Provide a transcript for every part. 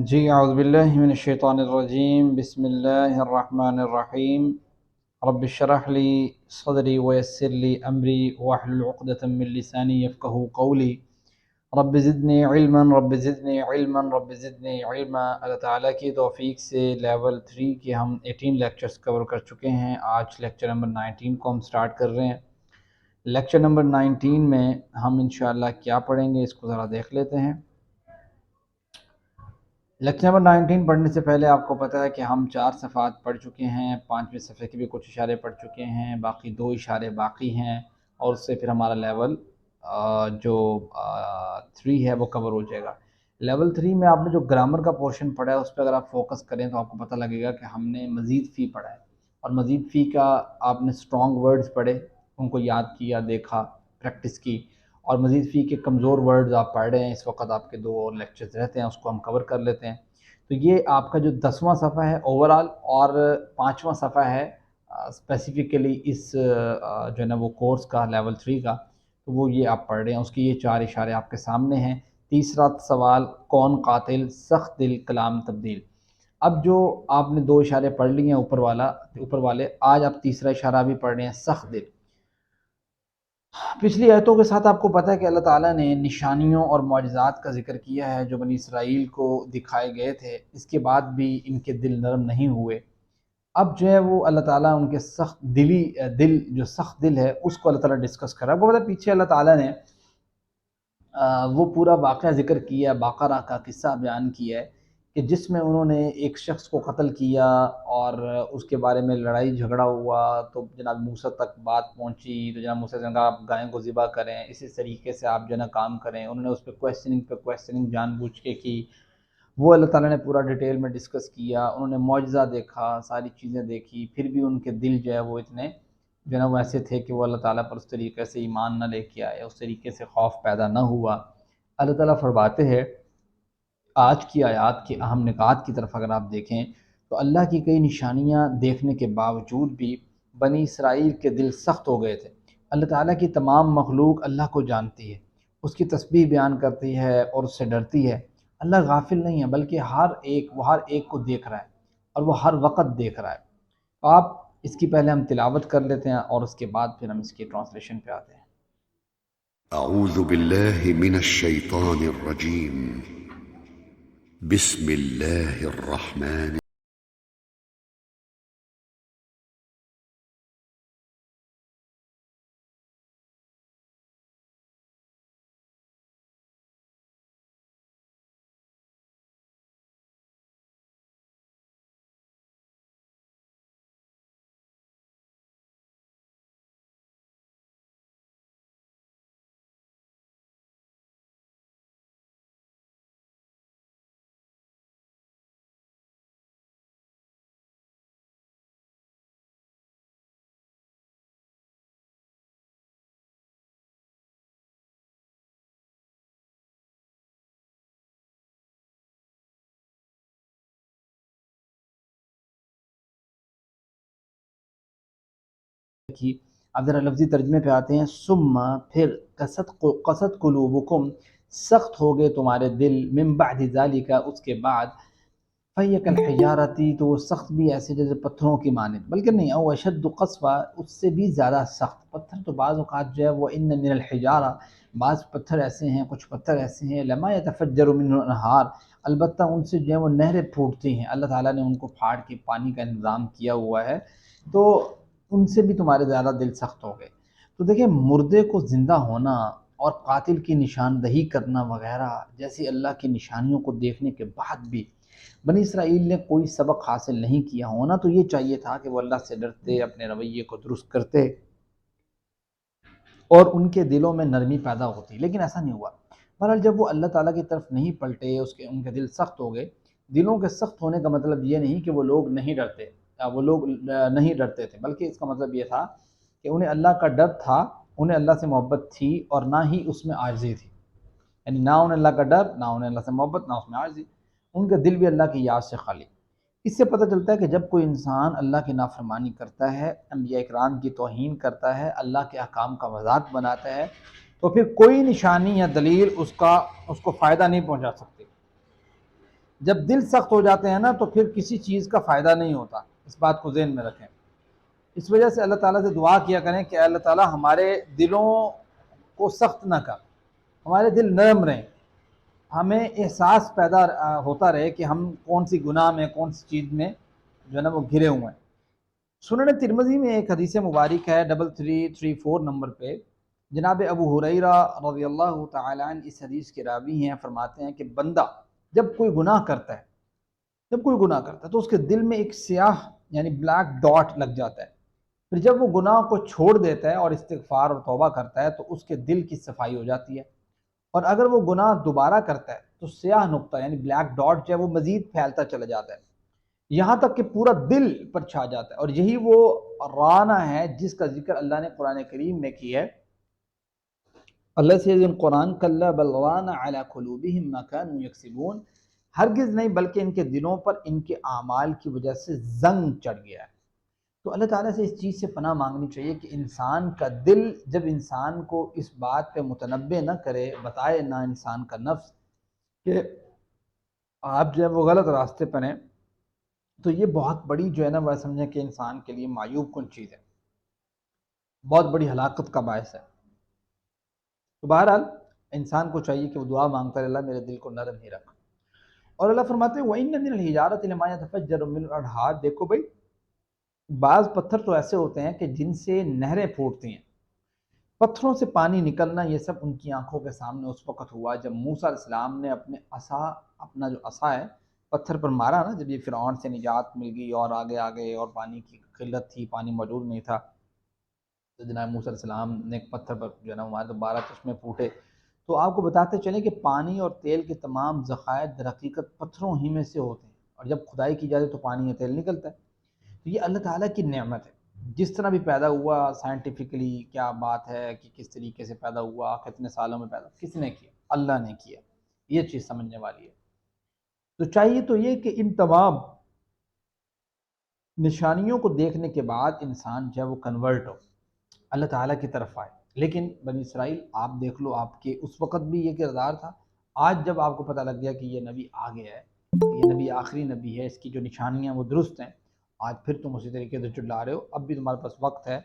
جی اعوذ باللہ من الشیطان الرجیم بسم اللہ الرحمن الرحیم رب اشرح لی صدری ویسر لی امری واحلل عقدۃ من لسانی یفقہوا قولی رب زدنی علما رب زدنی علما رب زدنی علما۔ اللہ تعالیٰ کی توفیق سے لیول 3 کے ہم 18 لیکچرز کور کر چکے ہیں۔ آج لیکچر نمبر 19 کو ہم سٹارٹ کر رہے ہیں۔ لیکچر نمبر 19 میں ہم انشاءاللہ کیا پڑھیں گے اس کو ذرا دیکھ لیتے ہیں۔ لیکچر نمبر 19 پڑھنے سے پہلے آپ کو پتہ ہے کہ ہم 4 صفحات پڑھ چکے ہیں، 5ویں صفحے کے بھی کچھ اشارے پڑھ چکے ہیں، باقی 2 اشارے باقی ہیں، اور اس سے پھر ہمارا لیول جو 3 ہے وہ کور ہو جائے گا۔ لیول 3 میں آپ نے جو گرامر کا پورشن پڑھا ہے اس پہ اگر آپ فوکس کریں تو آپ کو پتہ لگے گا کہ ہم نے مزید فی پڑھا ہے، اور مزید فی کا آپ نے سٹرونگ ورڈز پڑھے، ان کو یاد کیا، دیکھا، پریکٹس کی، اور مزید فی کے کمزور ورڈز آپ پڑھ رہے ہیں۔ اس وقت آپ کے 2 اور لیکچرز رہتے ہیں، اس کو ہم کور کر لیتے ہیں۔ تو یہ آپ کا جو 10واں صفحہ ہے اوورال، اور 5واں صفحہ ہے اسپیسیفکلی اس جو ہے نا وہ کورس کا لیول 3 کا، تو وہ یہ آپ پڑھ رہے ہیں۔ اس کے یہ 4 اشارے آپ کے سامنے ہیں۔ تیسرا سوال، کون قاتل، سخت دل کلام تبدیل۔ اب جو آپ نے 2 اشارے پڑھ لیے ہیں اوپر والے، آج آپ تیسرا اشارہ بھی پڑھ رہے ہیں، سخت دل۔ پچھلی آیتوں کے ساتھ آپ کو پتہ ہے کہ اللہ تعالیٰ نے نشانیوں اور معجزات کا ذکر کیا ہے جو بنی اسرائیل کو دکھائے گئے تھے، اس کے بعد بھی ان کے دل نرم نہیں ہوئے۔ اب جو ہے وہ اللہ تعالیٰ ان کے سخت دل ہے اس کو اللہ تعالیٰ ڈسکس کر رہا ہے۔ وہ پتہ پیچھے اللہ تعالیٰ نے وہ پورا واقعہ ذکر کیا، باقرہ کا قصہ بیان کیا ہے کہ جس میں انہوں نے ایک شخص کو قتل کیا اور اس کے بارے میں لڑائی جھگڑا ہوا، تو جناب موسیٰ تک بات پہنچی، تو جناب موسیٰ نے کہا آپ گائے کو ذبح کریں، اسی طریقے سے آپ جو ہے نا کام کریں۔ انہوں نے اس پہ کویسچننگ جان بوجھ کے کی، وہ اللہ تعالیٰ نے پورا ڈیٹیل میں ڈسکس کیا۔ انہوں نے معجزہ دیکھا، ساری چیزیں دیکھی، پھر بھی ان کے دل جو ہے وہ اتنے جو ہے نا وہ ایسے تھے کہ وہ اللہ تعالیٰ پر اس طریقے سے ایمان نہ لے کے آئے، اس طریقے سے خوف پیدا نہ ہوا۔ اللہ تعالیٰ فرماتے ہیں آج کی آیات کے اہم نکات کی طرف اگر آپ دیکھیں تو اللہ کی کئی نشانیاں دیکھنے کے باوجود بھی بنی اسرائیل کے دل سخت ہو گئے تھے۔ اللہ تعالیٰ کی تمام مخلوق اللہ کو جانتی ہے، اس کی تسبیح بیان کرتی ہے اور اس سے ڈرتی ہے۔ اللہ غافل نہیں ہے بلکہ وہ ہر ایک کو دیکھ رہا ہے، اور وہ ہر وقت دیکھ رہا ہے۔ آپ اس کی پہلے ہم تلاوت کر لیتے ہیں اور اس کے بعد پھر ہم اس کی ٹرانسلیشن پہ آتے ہیں۔ اعوذ باللہ من الشیطان الرجیم بسم اللہ الرحمن کی اب ذرا لفظی ترجمے پہ آتے ہیں۔ ثم پھر قست قلوبکم سخت ہو گئے تمہارے دل، من بعد ذالک اس کے بعد، فہی کالحجارتی تو وہ سخت بھی ایسے جیسے پتھروں کی مانند، بلکہ نہیں، او اشد قسوہ اس سے بھی زیادہ سخت۔ پتھر تو بعض اوقات جو ہے وہ ان من الحجارہ، بعض پتھر ایسے ہیں، کچھ پتھر ایسے ہیں، لما یتفجر منہ الانہار، البتہ ان سے جو ہے وہ نہریں پھوٹتی ہیں، اللہ تعالیٰ نے ان کو پھاڑ کے پانی کا انتظام کیا ہوا ہے، تو ان سے بھی تمہارے زیادہ دل سخت ہو گئے۔ تو دیکھیں مردے کو زندہ ہونا اور قاتل کی نشاندہی کرنا وغیرہ جیسی اللہ کی نشانیوں کو دیکھنے کے بعد بھی بنی اسرائیل نے کوئی سبق حاصل نہیں کیا۔ ہونا تو یہ چاہیے تھا کہ وہ اللہ سے ڈرتے، اپنے رویے کو درست کرتے اور ان کے دلوں میں نرمی پیدا ہوتی، لیکن ایسا نہیں ہوا۔ بہرحال جب وہ اللہ تعالیٰ کی طرف نہیں پلٹے، ان کے دل سخت ہو گئے۔ دلوں کے سخت ہونے کا مطلب یہ نہیں کہ وہ لوگ نہیں ڈرتے تھے، بلکہ اس کا مطلب یہ تھا کہ انہیں اللہ کا ڈر تھا، انہیں اللہ سے محبت تھی، اور نہ ہی اس میں عاجزی تھی، یعنی نہ انہیں اللہ کا ڈر، نہ انہیں اللہ سے محبت، نہ اس میں عاجزی، ان کے دل بھی اللہ کی یاد سے خالی۔ اس سے پتہ چلتا ہے کہ جب کوئی انسان اللہ کی نافرمانی کرتا ہے، انبیاء اکرام کی توہین کرتا ہے، اللہ کے احکام کا مذاق بناتا ہے، تو پھر کوئی نشانی یا دلیل اس کو فائدہ نہیں پہنچا سکتی۔ جب دل سخت ہو جاتے ہیں نا تو پھر کسی چیز کا فائدہ نہیں ہوتا، اس بات کو ذہن میں رکھیں۔ اس وجہ سے اللہ تعالیٰ سے دعا کیا کریں کہ اللہ تعالیٰ ہمارے دلوں کو سخت نہ کر، ہمارے دل نرم رہیں، ہمیں احساس پیدا ہوتا رہے کہ ہم کون سی گناہ میں، کون سی چیز میں جو ہے نا وہ گھرے ہوئے ہیں۔ سنن ترمذی میں ایک حدیث مبارک ہے 3334 نمبر پہ، جناب ابو ہریرہ رضی اللہ تعالیٰ عنہ اس حدیث کے راوی ہیں، فرماتے ہیں کہ بندہ جب کوئی گناہ کرتا ہے، تو اس کے دل میں ایک سیاہ یعنی بلیک ڈاٹ لگ جاتا ہے، پھر جب وہ گناہ کو چھوڑ دیتا ہے اور استغفار اور توبہ کرتا ہے تو اس کے دل کی صفائی ہو جاتی ہے، اور اگر وہ گناہ دوبارہ کرتا ہے تو سیاہ نقطہ یعنی بلیک ڈاٹ جو ہے وہ مزید پھیلتا چلا جاتا ہے، یہاں تک کہ پورا دل پر چھا جاتا ہے۔ اور یہی وہ رانہ ہے جس کا ذکر اللہ نے قرآن کریم میں کیا ہے، اللہ سے قرآن کلا بل ران علی قلوبہم ما کانوا یکسبون، ہرگز نہیں بلکہ ان کے دلوں پر ان کے اعمال کی وجہ سے زنگ چڑھ گیا ہے۔ تو اللہ تعالیٰ سے اس چیز سے پناہ مانگنی چاہیے کہ انسان کا دل جب انسان کو اس بات پہ متنبع نہ کرے، بتائے نہ انسان کا نفس کہ آپ جو ہے وہ غلط راستے پر ہیں، تو یہ بہت بڑی جو ہے نا وہ سمجھیں کہ انسان کے لیے معیوب کن چیز ہے، بہت بڑی ہلاکت کا باعث ہے۔ تو بہرحال انسان کو چاہیے کہ وہ دعا مانگتا رہے اللہ میرے دل کو نرم ہی رکھ۔ اور اللہ فرماتے ہیں وَإِنَّ مِنَ الْحِجَارَةِ لَمَا يَتَفَجَّرُ مِنْهُ الْأَنْهَارُ، دیکھو بھائی بعض پتھر تو ایسے ہوتے ہیں کہ جن سے نہریں پھوٹتی ہیں، پتھروں سے پانی نکلنا، یہ سب ان کی آنکھوں کے سامنے اس وقت ہوا جب موسیٰ علیہ السلام نے اپنا جو عصا ہے پتھر پر مارا نا، جب یہ فرعون سے نجات مل گئی اور آگے اور پانی کی قلت تھی، پانی موجود نہیں تھا، تو جناب موسیٰ علیہ السلام نے ایک پتھر پر جو ہے نا ہمارے 12 چشمے پھوٹے۔ تو آپ کو بتاتے چلیں کہ پانی اور تیل کے تمام ذخائر در حقیقت پتھروں ہی میں سے ہوتے ہیں، اور جب کھدائی کی جاتی ہے تو پانی یا تیل نکلتا ہے۔ تو یہ اللہ تعالیٰ کی نعمت ہے، جس طرح بھی پیدا ہوا سائنٹیفکلی کیا بات ہے کہ کس طریقے سے پیدا ہوا، کتنے سالوں میں پیدا، کس نے کیا؟ اللہ نے کیا، یہ چیز سمجھنے والی ہے۔ تو چاہیے تو یہ کہ ان تمام نشانیوں کو دیکھنے کے بعد انسان جو ہے وہ کنورٹ ہو، اللہ تعالیٰ کی طرف آئے۔ لیکن بنی اسرائیل آپ دیکھ لو، آپ کے اس وقت بھی یہ کردار تھا، آج جب آپ کو پتہ لگ گیا کہ یہ نبی آ گیا ہے، یہ نبی آخری نبی ہے، اس کی جو نشانیاں وہ درست ہیں، آج پھر تم اسی طریقے سے چلا رہے ہو، اب بھی تمہارے پاس وقت ہے،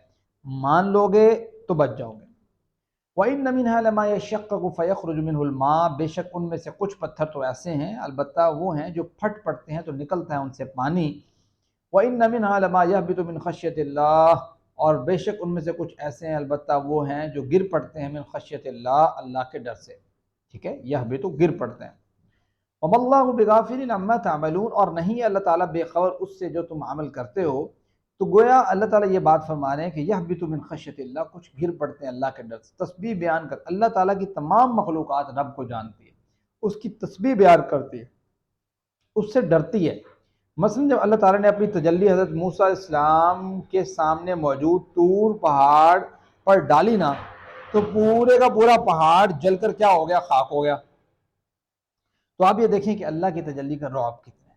مان لو گے تو بچ جاؤ گے۔ وَإِنَّ مِنْهَا لَمَا يَشَّقَّقُ فَيَخْرُجُ مِنْهُ الْمَاءُ، بے شک ان میں سے کچھ پتھر تو ایسے ہیں، البتہ وہ ہیں جو پھٹ پڑتے ہیں تو نکلتا ہے ان سے پانی۔ وَإِنَّ مِنْهَا لَمَا يَهْبِطُ مِنْ خَشْيَةِ اللَّهِ، اور بے شک ان میں سے کچھ ایسے ہیں البتہ وہ ہیں جو گر پڑتے ہیں من خشیت اللہ، اللہ کے ڈر سے، ٹھیک ہے، یہبطو گر پڑتے ہیں۔ وَمَا اللَّهُ بِغَافِلٍ عَمَّا تَعْمَلُونَ، اور نہیں ہے اللہ تعالیٰ بے خبر اس سے جو تم عمل کرتے ہو۔ تو گویا اللہ تعالیٰ یہ بات فرما رہے ہیں کہ یہبط من خشیت اللہ، کچھ گر پڑتے ہیں اللہ کے ڈر سے۔ تسبیح بیان کر، اللہ تعالیٰ کی تمام مخلوقات رب کو جانتی ہے، اس کی تسبیح بیان کرتی ہے، اس سے ڈرتی ہے۔ مثلا جب اللہ تعالیٰ نے اپنی تجلی حضرت موسیٰ علیہ السلام کے سامنے موجود طور پہاڑ پر ڈالی نا، تو پورے کا پورا پہاڑ جل کر کیا ہو گیا؟ خاک ہو گیا۔ تو آپ یہ دیکھیں کہ اللہ کی تجلی کا رعب کتنا ہے۔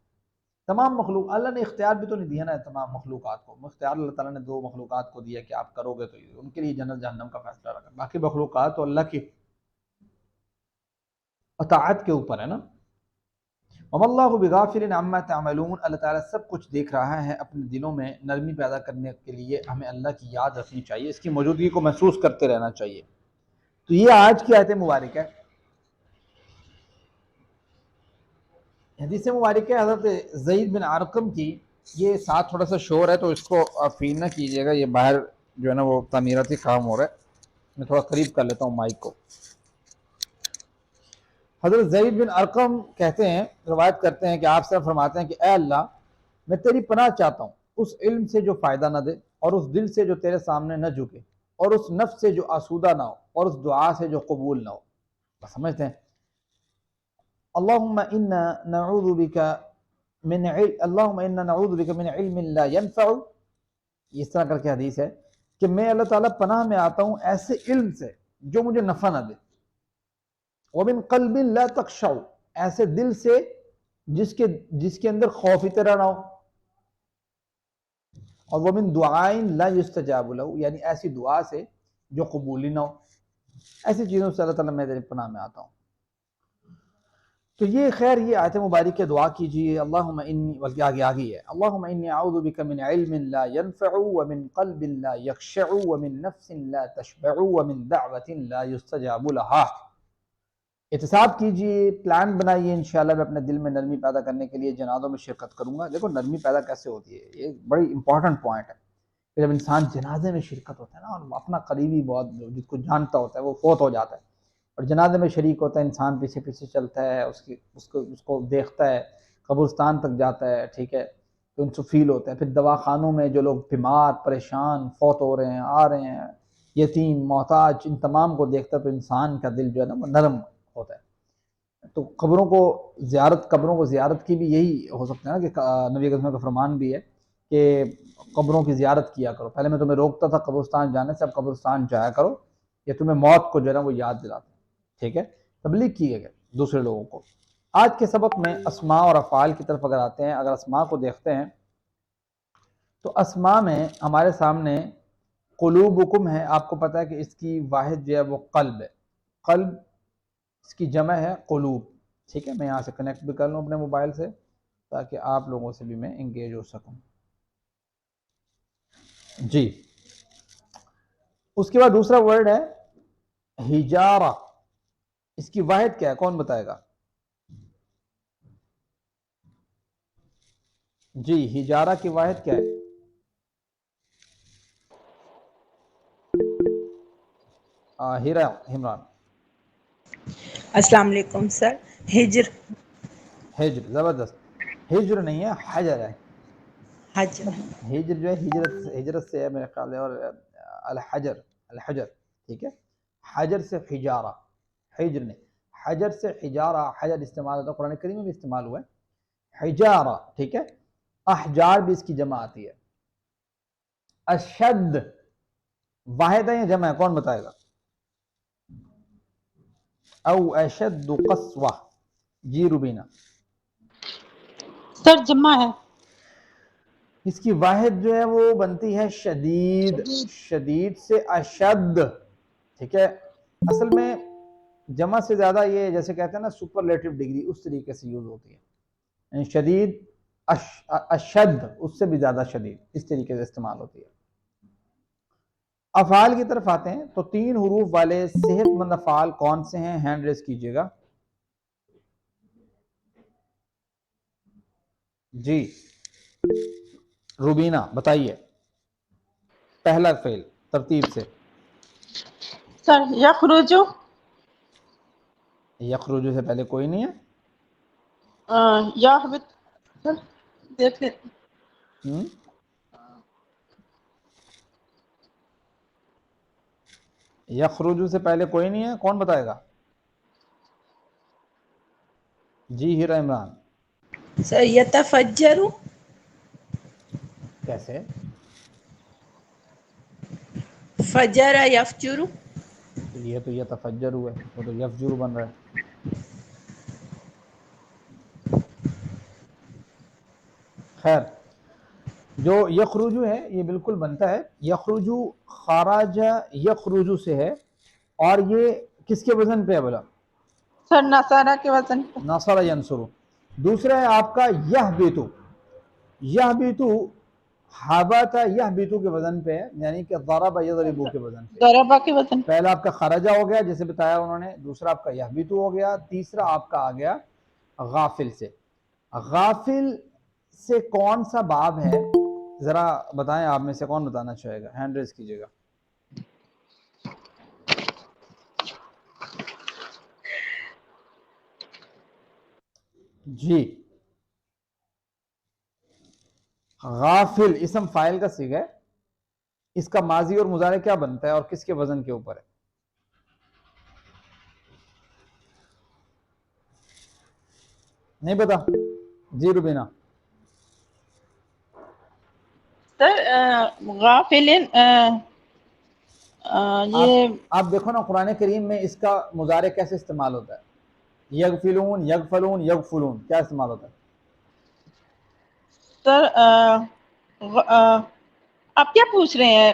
تمام مخلوق، اللہ نے اختیار بھی تو نہیں دیا نا تمام مخلوقات کو، اختیار اللہ تعالیٰ نے 2 مخلوقات کو دیا کہ آپ کرو گے تو ان کے لیے جنت جہنم کا فیصلہ رکھا، باقی مخلوقات تو اللہ کی اطاعت کے اوپر ہے نا۔ وَمَا اللَّهُ بِغَافِلٍ عَمَّا تَعْمَلُونَ، اللہ تعالیٰ سب کچھ دیکھ رہا ہے، اپنے دلوں میں نرمی پیدا کرنے کے لیے ہمیں اللہ کی یاد رکھنی چاہیے، اس کی موجودگی کو محسوس کرتے رہنا چاہیے۔ تو یہ آج کی آیت مبارک ہے، حدیث مبارک ہے حضرت زید بن ارقم کی۔ یہ ساتھ تھوڑا سا شور ہے تو اس کو فیل نہ کیجیے گا، یہ باہر جو ہے نا وہ تعمیراتی کام ہو رہا ہے، میں تھوڑا قریب کر لیتا ہوں مائک کو۔ حضرت زید بن ارقم کہتے ہیں، روایت کرتے ہیں کہ آپ سے فرماتے ہیں کہ اے اللہ، میں تیری پناہ چاہتا ہوں اس علم سے جو فائدہ نہ دے، اور اس دل سے جو تیرے سامنے نہ جھکے، اور اس نفس سے جو آسودہ نہ ہو، اور اس دعا سے جو قبول نہ ہو۔ بس سمجھتے ہیں اللہم انا نعوذ بک من علم لا ينفع، اس طرح کر کے حدیث ہے کہ میں اللہ تعالیٰ پناہ میں آتا ہوں ایسے علم سے جو مجھے نفع نہ دے، ومن قلب لا تخشع، ایسے دل سے جس کے اندر خوف تیرا نہ ہو، اور ومن دعائیں لا یستجاب له، یعنی ایسی دعا سے جو قبولی نہ ہو۔ ایسی چیزوں سے اللہ تعالیٰ میں تیری پناہ میں آتا ہوں۔ تو یہ خیر یہ آیت مبارک دعا کیجیے، اللہم انی، بلکہ آگے ہے، اللہم انی اعوذ بک من علم لا ينفع ومن قلب لا يخشع ومن نفس لا تشبع ومن دعوت لا يستجاب لها۔ احتساب کیجیے، پلان بنائیے، انشاءاللہ میں اپنے دل میں نرمی پیدا کرنے کے لیے جنازوں میں شرکت کروں گا۔ دیکھو نرمی پیدا کیسے ہوتی ہے، یہ بڑی امپورٹنٹ پوائنٹ ہے کہ جب انسان جنازے میں شرکت ہوتا ہے نا، اور اپنا قریبی بہت جس کو جانتا ہوتا ہے وہ فوت ہو جاتا ہے اور جنازے میں شریک ہوتا ہے، انسان پیچھے پیچھے چلتا ہے، اس کو دیکھتا ہے، قبرستان تک جاتا ہے، ٹھیک ہے، تو ان سے فیل ہوتا ہے۔ پھر دواخانوں میں جو لوگ بیمار پریشان فوت ہو رہے ہیں، آ رہے ہیں، یتیم محتاج، ان تمام کو دیکھتا ہے تو انسان کا دل جو ہے نا وہ نرم ہوتا ہے۔ تو قبروں کو زیارت کی بھی یہی ہو سکتا ہے نا کہ نبی اکرم کا فرمان بھی ہے کہ قبروں کی زیارت کیا کرو۔ پہلے میں تمہیں روکتا تھا قبرستان جانے سے، اب قبرستان جایا کرو، یہ تمہیں موت کو جو ہے نا وہ یاد دلاتا ہے، ٹھیک ہے، تبلیغ کی ہے دوسرے لوگوں کو۔ آج کے سبق میں اسماء اور افعال کی طرف اگر آتے ہیں، اگر اسماء کو دیکھتے ہیں تو اسماء میں ہمارے سامنے قلوبکم ہے، آپ کو پتہ ہے کہ اس کی واحد جو ہے وہ قلب ہے، قلب اس کی جمع ہے قلوب، ٹھیک ہے۔ میں یہاں سے کنیکٹ بھی کر لوں اپنے موبائل سے تاکہ آپ لوگوں سے بھی میں انگیج ہو سکوں۔ جی، اس کے بعد دوسرا ورڈ ہے ہجارہ، اس کی واحد کیا ہے، کون بتائے گا؟ جی، ہجارہ کی واحد کیا ہے؟ ہیرا عمران۔ السلام علیکم سر۔ ہجر، ہجر، زبردست۔ ہجر نہیں ہے، حجر ہے۔ حجر، ہجر جو ہے ہجرت سے ہے میرے خیال ہے، اور الحجر ٹھیک ہے، حجر سے حجارہ، ہجر نہیں، حجر سے حجارہ، حجر استعمال ہوتا ہے، قرآن کریم میں بھی استعمال ہوا ہے حجارہ، ٹھیک ہے۔ احجار بھی اس کی جمع آتی ہے۔ اشد واحد ہے یا جمع ہے، کون بتائے گا؟ او اشد قسوہ، جی روبینہ۔ سر جمع ہے۔ اس کی واحد جو ہے وہ بنتی ہے شدید، شدید سے اشد، ٹھیک ہے۔ اصل میں جمع سے زیادہ یہ جیسے کہتے ہیں نا سپرلیٹو ڈگری، اس طریقے سے یوز ہوتی ہے، یعنی شدید، اشد اس سے بھی زیادہ شدید، اس طریقے سے استعمال ہوتی ہے۔ افعال کی طرف آتے ہیں تو 3 حروف والے صحت مند افعال کون سے ہیں، ہینڈ ریز کیجئے گا۔ جی روبینہ بتائیے، پہلا فعل ترتیب سے۔ سر یخرجو، یخرجو سے پہلے کوئی نہیں ہے؟ یحبط، سر دیکھ لیں، یخرجو سے پہلے کوئی نہیں ہے، کون بتائے گا؟ جی ہیرا عمران۔ سر یتفجر، کیسے؟ فجر یفجر، تو یہ تو یتفجر ہوئے، وہ تو یفجر بن رہا ہے۔ خیر، جو یخرجو ہے یہ بالکل بنتا ہے، یخرجو خراج یخرجو سے ہے، اور یہ کس کے وزن پہ ہے بولا؟ سر نصارہ کے وزن پہ۔ نصر ینصرو۔ دوسرا ہے آپ کا یحبطو، یحبطو حبط یحبطو کے وزن پہ ہے، یعنی کہ ضرب یضربو کے وزن پہ۔ ضربہ کے وزن پہ۔ پہلا آپ کا خرجہ ہو گیا جیسے بتایا انہوں نے، دوسرا آپ کا یحبطو ہو گیا، تیسرا آپ کا آ گیا غافل سے۔ غافل سے کون سا باب ہے ذرا بتائیں، آپ میں سے کون بتانا چاہے گا، ہینڈ ریز کیجئے گا۔ جی، غافل اسم فاعل کا صیغہ ہے، اس کا ماضی اور مضارع کیا بنتا ہے اور کس کے وزن کے اوپر ہے؟ نہیں پتا؟ جی روبینہ۔ سر غافل، یہ آپ دیکھو نا قرآن کریم میں اس کا مضارع کیسے استعمال ہوتا ہے، یغفلون، یغفلون، یغفلون، کیا استعمال ہوتا ہے؟ سر آپ کیا پوچھ رہے ہیں؟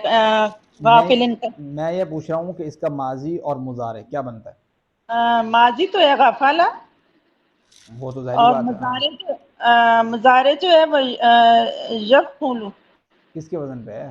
غافل کا میں یہ پوچھ رہا ہوں کہ اس کا ماضی اور مضارع کیا بنتا ہے؟ ماضی تو ہے غفلہ، وہ تو ظاہری اور بات ہے. ہاں مضارع جو ہے وہ یفعلو کس کے وزن پہ ہے؟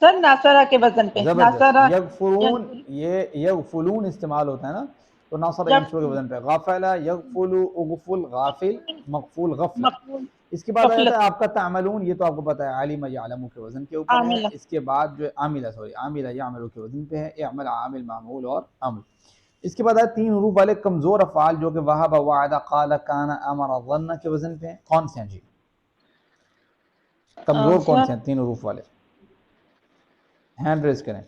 سر ناصرہ کے وزن پہ. زبردست. ناصرہ یغفرون، یہ یغفلون استعمال ہوتا ہے نا، تو ناصر ینصر کے وزن پہ. غفل یغفل، اغفل غافل، مغفول غفل. مقبول اس کے بعد آ غفلت جاتا ہے آپ کا تعملون، یہ تو آپ کو پتہ ہے عالم یعلم کے وزن کے اوپر ہے. عاملہ. اس کے بعد جو ہے عاملہ یعمل کے وزن پہ ہے. اعمل عامل معمول اور عمل. اس کے بعد ہے 3 حروف والے کمزور افعال جو کہ وہب وعد قال کان امر ظن کے وزن پہ ہیں. کون سے ہیں جی؟ کمزور کون سے ہیں 3 حروف والے؟ ہینڈ ریز کریں.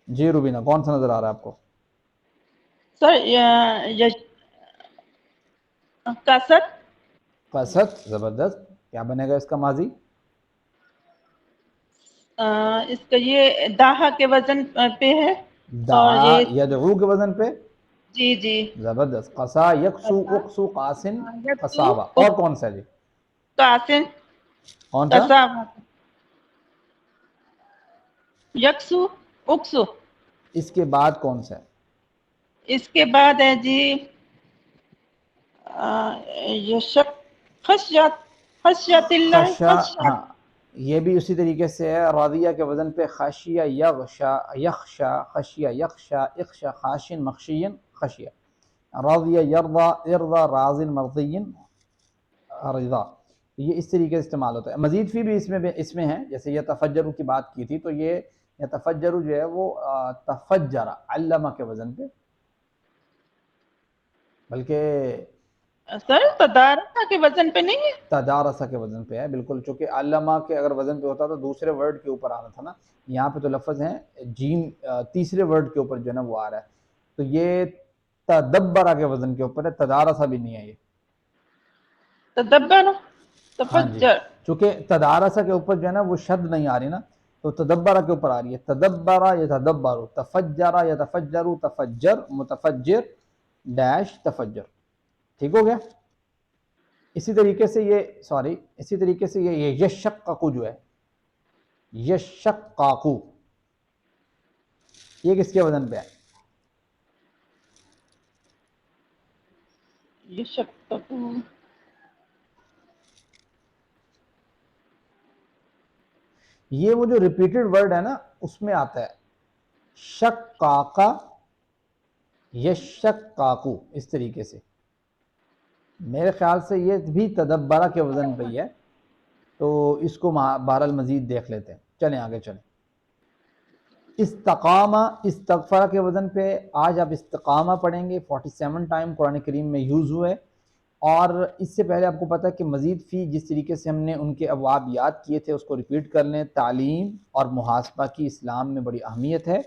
جی روبینہ، کون سا نظر آ رہا ہے آپ کو؟ سر کسر. قصد. زبردست. کیا بنے گا اس کا ماضی؟ اس کا یہ داہا کے وزن پہ ہے. اور دعا یہ یدعو کے وزن پہ. جی جی زبردست. قصا یکسو اقسو قاسن یکسو قصابہ. اور کون سا جی؟ قاسن کون سا؟ قصابہ یکسو اکسو. اس کے بعد کون سا ہے؟ اس کے بعد ہے جی یشک خشیت خشیت اللہ خشا. خشیت. ہاں یہ بھی اسی طریقے سے ہے. راضیہ کے وزن پہ خاشیہ یغشا یخشا خشیہ یخشا اخشا خاشن مخشین خشیہ. راضیہ یرضا ارضا رازن مرضین رضا. یہ اس طریقے سے استعمال ہوتا ہے. مزید فی بھی اس میں ہے. جیسے یہ تفجر کی بات کی تھی، تو یہ تفجر جو ہے وہ تفجر علمہ کے وزن پہ، بلکہ سر تدارکہ کے وزن پہ نہیں ہے. تدارسہ کے وزن پہ ہے بالکل. چونکہ علمہ کے اگر وزن پہ ہوتا تو دوسرے ورڈ کے اوپر آنا تھا نا. یہاں پہ تو لفظ ہیں جیم تیسرے ورڈ کے اوپر جو ہے نا وہ آ رہا ہے. تو یہ تدبرہ کے وزن کے اوپر ہے، تدارسہ بھی نہیں ہے یہ. تدبر ہاں جی، تفجر. چونکہ تدارسہ کے اوپر جو ہے نا وہ شد نہیں آ رہی نا، تو تدبرہ کے اوپر آ رہی ہے. تدبرہ یتدبر، تفجرہ یتفجر، تفجر متفجر ڈیش تفجر. ٹھیک ہو گیا؟ اسی طریقے سے یہ یشققو جو ہے، یشققو، یہ کس کے وزن پہ ہے؟ یشک یہ وہ جو ریپیٹڈ ورڈ ہے نا اس میں آتا ہے. شقاقہ یشقاقو. اس طریقے سے میرے خیال سے یہ بھی تدبرہ کے وزن پہ ہی ہے، تو اس کو بہرحال مزید دیکھ لیتے ہیں. چلیں آگے چلیں. استقامہ استغفرہ کے وزن پہ. آج آپ استقامہ پڑھیں گے. 47 ٹائم قرآن کریم میں یوز ہوئے. اور اس سے پہلے آپ کو پتہ ہے کہ مزید فی جس طریقے سے ہم نے ان کے ابواب یاد کیے تھے اس کو ریپیٹ کر لیں. تعلیم اور محاسبہ کی اسلام میں بڑی اہمیت ہے.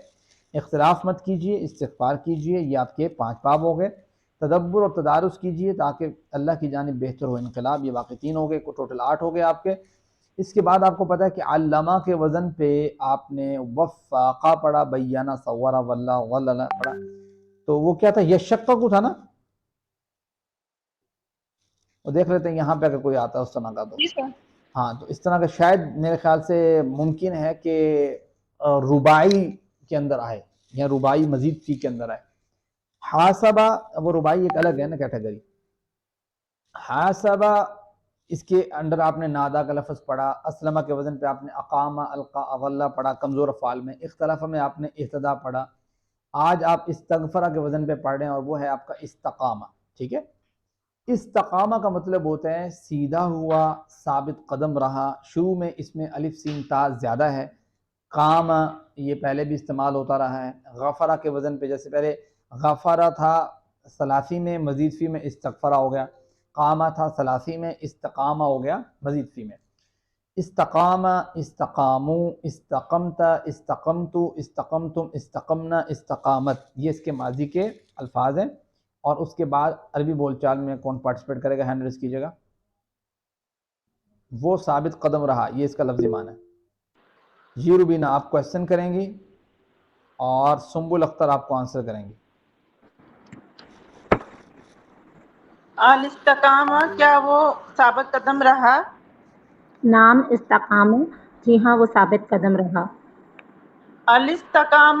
اختلاف مت کیجئے، استغفار کیجئے، یہ آپ کے 5 باب ہو گئے. تدبر اور تدارس کیجئے تاکہ اللہ کی جانب بہتر ہو انقلاب، یہ واقعی 3 ہو گئے، ٹوٹل 8 ہو گئے آپ کے. اس کے بعد آپ کو پتہ ہے کہ علامہ کے وزن پہ آپ نے وفاقہ پڑھا، بیانہ، صورہ، واللہ، غللہ پڑھا. تو وہ کیا تھا؟ یشققو تھا نا. وہ دیکھ لیتے ہیں یہاں پہ اگر کوئی آتا ہے اس طرح کا تو. جی سر. ہاں تو اس طرح کا شاید میرے خیال سے ممکن ہے کہ رباعی کے اندر آئے یا رباعی مزید فی کے اندر آئے. حاسبہ، وہ رباعی ایک الگ ہے نا کیٹیگری. حاسبہ اس کے اندر آپ نے نادا کا لفظ پڑھا. اسلمہ کے وزن پہ آپ نے اقامہ، القا، اغلہ پڑھا کمزور افعال میں. اختلاف میں آپ نے اہتدا پڑھا. آج آپ استغفرہ کے وزن پہ پڑھ رہے ہیں اور وہ ہے آپ کا استقامہ. ٹھیک ہے؟ استقامہ کا مطلب ہوتا ہے سیدھا ہوا، ثابت قدم رہا. شروع میں اس میں الف سین تا زیادہ ہے. قام یہ پہلے بھی استعمال ہوتا رہا ہے. غفرہ کے وزن پہ جیسے پہلے غفرہ تھا ثلاثی میں، مزید فی میں استغفرہ ہو گیا. قامہ تھا ثلاثی میں، استقامہ ہو گیا مزید فی میں. استقامہ، استقامو، استقمت، استقمتو، استقمتم، استقمنا، استقامت، یہ اس کے ماضی کے الفاظ ہیں. اور اس کے بعد عربی بول چال میں کون پارٹیسپیٹ کرے گا؟ ہینڈ ریز کیجیے گا. وہ ثابت قدم رہا، یہ اس کا لفظی معنی ہے. جی روبینہ آپ کویسچن کریں گی اور سنبل اختر آپ کو آنسر کریں گی. الاستقامہ کیا وہ ثابت قدم رہا؟ نام استقامہ، جی ہاں وہ ثابت قدم رہا. الاستقام